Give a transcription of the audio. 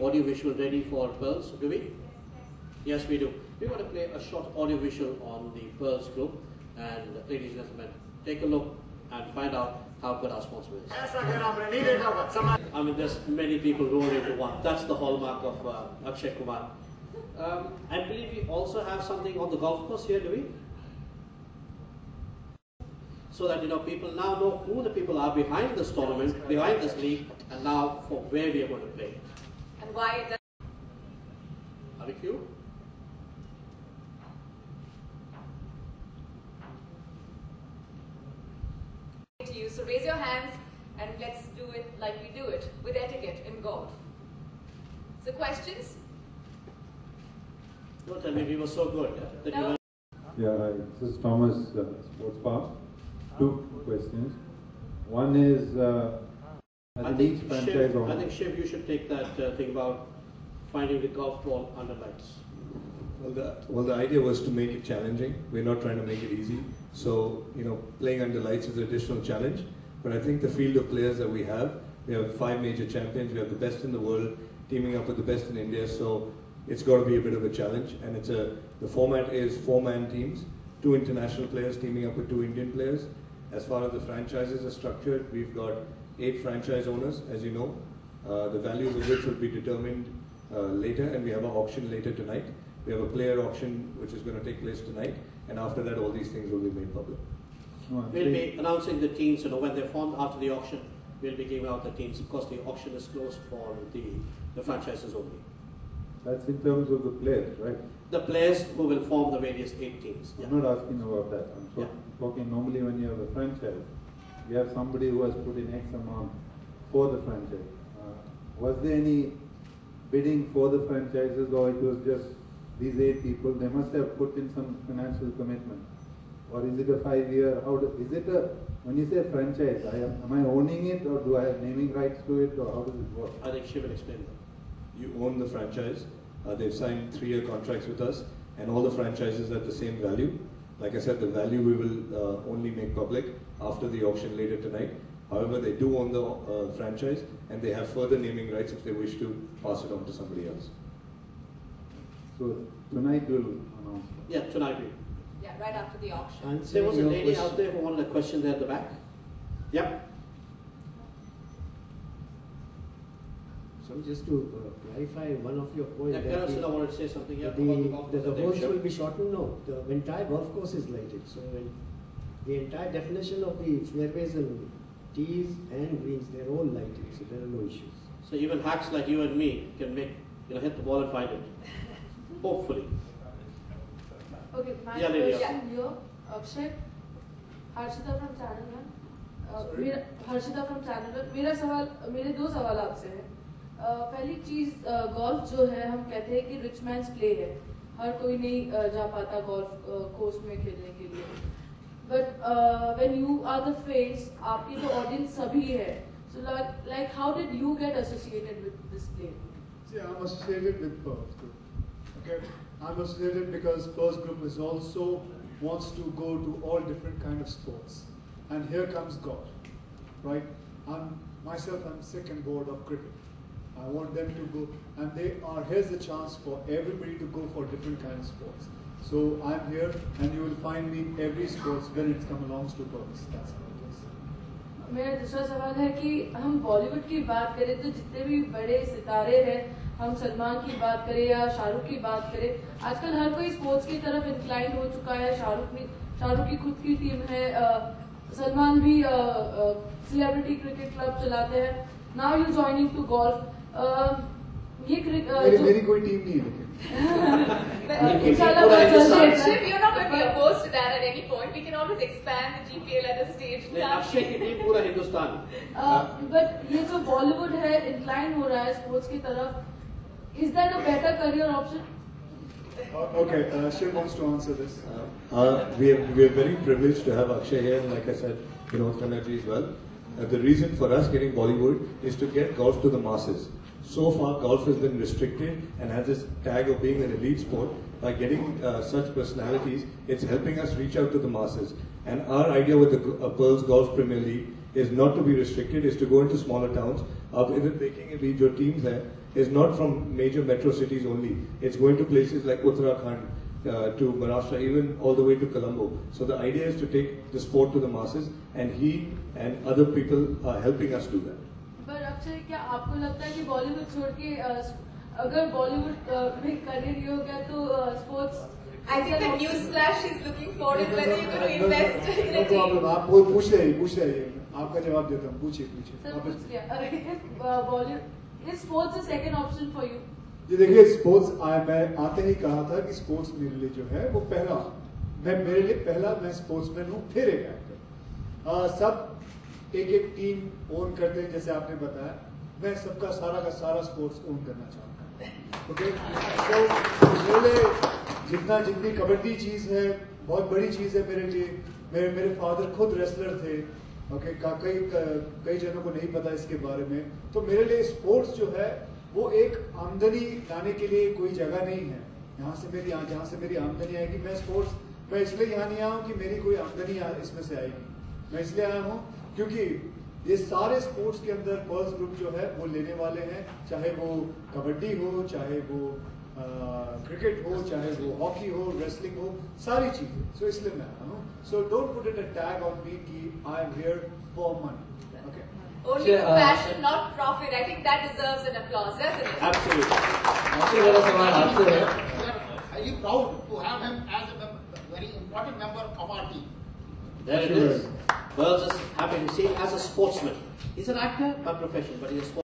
Audio-visual ready for Pearls, do we? Yes, we do. We're going to play a short audio-visual on the Pearls group. And ladies and gentlemen, take a look and find out how good our sponsor is. I mean, there's many people rolled into one. That's the hallmark of Akshay Kumar. I believe we also have something on the golf course here, do we? So that, people now know who the people are behind this tournament, behind this league, and now for where we are going to play. And why it does. Are we cue? To you. So raise your hands and let's do it like we do it, with etiquette in golf. So questions? Don't tell me we were so good. No. Yeah, this is Thomas, Sports Park. Two questions. One is, I think Shiv, you should take that thing about finding the golf ball under lights. Well, the idea was to make it challenging. We're not trying to make it easy. So, playing under lights is an additional challenge. But I think the field of players that we have 5 major champions. We have the best in the world teaming up with the best in India. So it's got to be a bit of a challenge. And the format is 4-man teams, 2 international players teaming up with 2 Indian players. As far as the franchises are structured, we've got 8 franchise owners, as you know. The values of which will be determined later, and we have an auction later tonight. We have a player auction which is going to take place tonight, and after that all these things will be made public. We'll be announcing the teams, when they're formed after the auction. We'll be giving out the teams. Of course, the auction is closed for the franchises only. That's in terms of the players, right? The players who will form the various 8 teams. Yeah. I'm not asking about that. I'm talking normally when you have a franchise, you have somebody who has put in X amount for the franchise. Was there any bidding for the franchises, or it was just these 8 people? They must have put in some financial commitment. Or is it a 5-year? When you say franchise, am I owning it, or do I have naming rights to it, or how does it work? I think she will explain that. You own the franchise. They've signed 3-year contracts with us, and all the franchises are at the same value. Like I said, the value we will only make public after the auction later tonight. However, they do own the franchise, and they have further naming rights if they wish to pass it on to somebody else. So tonight we'll announce that. Yeah, tonight we. Yeah, right after the auction. There was a lady out there who wanted a question there at the back. Yep. So just to clarify one of your points, I wanted to say something. The holes will be shortened. No, the entire golf course is lighted. So when the entire definition of the fairways and tees and greens, they're all lighted. So there are no issues. So even hacks like you and me can hit the ball and find it. Hopefully. Okay, my question here, Akshay, Harshita from Channel One. Harshita from Channel One. मेरे 2 सवाल आपसे हैं. पहली चीज golf जो है, हम कहते हैं कि रिच मैन्स प्ले है, हर कोई नहीं जा पाता गोल्फ कोर्स में खेलने के लिए. But when you are the face, आपकी तो ऑडियंस सभी है. So like how did you get associated with this play? See, I'm associated with Pearls Group. Okay, I'm associated because Pearls Group is also wants to go to all different kind of sports, and here comes golf, right? I'm sick and bored of cricket. I want them to go, and here's the chance for everybody to go for different kind of sports. So I'm here, and you will find me every sports when it comes along to Pearls. That's how it is. मेरा दूसरा सवाल है कि हम बॉलीवुड की बात करें तो जितने भी बड़े सितारे हैं, हम सलमान की बात करें या शाहरुख की बात करें, आजकल हर कोई स्पोर्ट्स की तरफ इंक्लाइंड हो चुका है. शाहरुख की खुद की टीम है, सलमान भी सेलिब्रिटी क्रिकेट क्लब चलाते हैं. Now you joining two golf. मेरी कोई टीम नहीं है. इंशाल्लाह बहुत जल्द. Shiv, you're not going to be opposed to that at any point. We can always expand the GPL at a stage. Akshay की टीम पूरा हिंदुस्तान. बट ये जो बॉलीवुड है इंक्लाइन हो रहा है स्पोर्ट्स की तरफ, is that a better career option? Okay, Shiv wants to answer this. We are very privileged to have Akshay here, and like I said, Kanaji as well. The reason for us getting Bollywood is to get golf to the masses. So far, golf has been restricted and has this tag of being an elite sport. By getting such personalities, it's helping us reach out to the masses. And our idea with the Pearls Golf Premier League is not to be restricted, is to go into smaller towns. अब इधर देखेंगे भी जो teams हैं is not from major metro cities only. It's going to places like Uttarakhand, to Maharashtra, even all the way to Colombo. So the idea is to take the sport to the masses, and he and other people are helping us do that. पर अक्षय, क्या आपको लगता है कि बॉलीवुड छोड़ के अगर बॉलीवुड में करियर ये हो गया तो sports? I think the news flash she's looking for is whether you're going to invest in a team. आप पूछ रहे आपका जवाब देता हूँ, पूछिए। सर पूछ लिया। Bollywood is sports a second option for you? ये देखिए, स्पोर्ट्स मैं आते ही कहा था कि स्पोर्ट्स मेरे लिए जो है वो मेरे लिए पहला मैं स्पोर्ट्समैन हूँ, फिर एक एक्टर। सब एक टीम ओन करते हैं, जैसे आपने बताया। मैं सबका सारा स्पोर्ट्स ओन करना चाहता हूँ। ओके, तो मेरे लिए जितनी कबड्डी चीज है बहुत बड़ी चीज है मेरे लिए। मेरे फादर खुद रेसलर थे। ओके, कई जनों को नहीं पता इसके बारे में। तो मेरे लिए स्पोर्ट्स जो है वो एक आमदनी लाने के लिए कोई जगह नहीं है। जहाँ से मेरी आमदनी आएगी, मैं इसलिए यहाँ नहीं आया हूँ कि मेरी कोई आमदनी इसमें से आएगी। मैं इसलिए आया हूँ क्योंकि ये सारे स्पोर्ट्स के अंदर पर्ल्स ग्रुप जो है वो लेने वाले हैं, चाहे वो कबड्डी हो, चाहे वो क्रिकेट हो, चाहे वो हॉकी हो, रेसलिंग हो, सारी चीजें। सो इसलिए मैं आया हूँ। So don't put it a tag on me कि I am here for money. Only for passion, not profit. I think that deserves an applause, doesn't it? Absolutely. मेरा सवाल आपसे है। We are highly proud to have him as a very important member of our team. There it is. Pearls is happy to see him as a sportsman. He's an actor by profession, but he's a sportsman.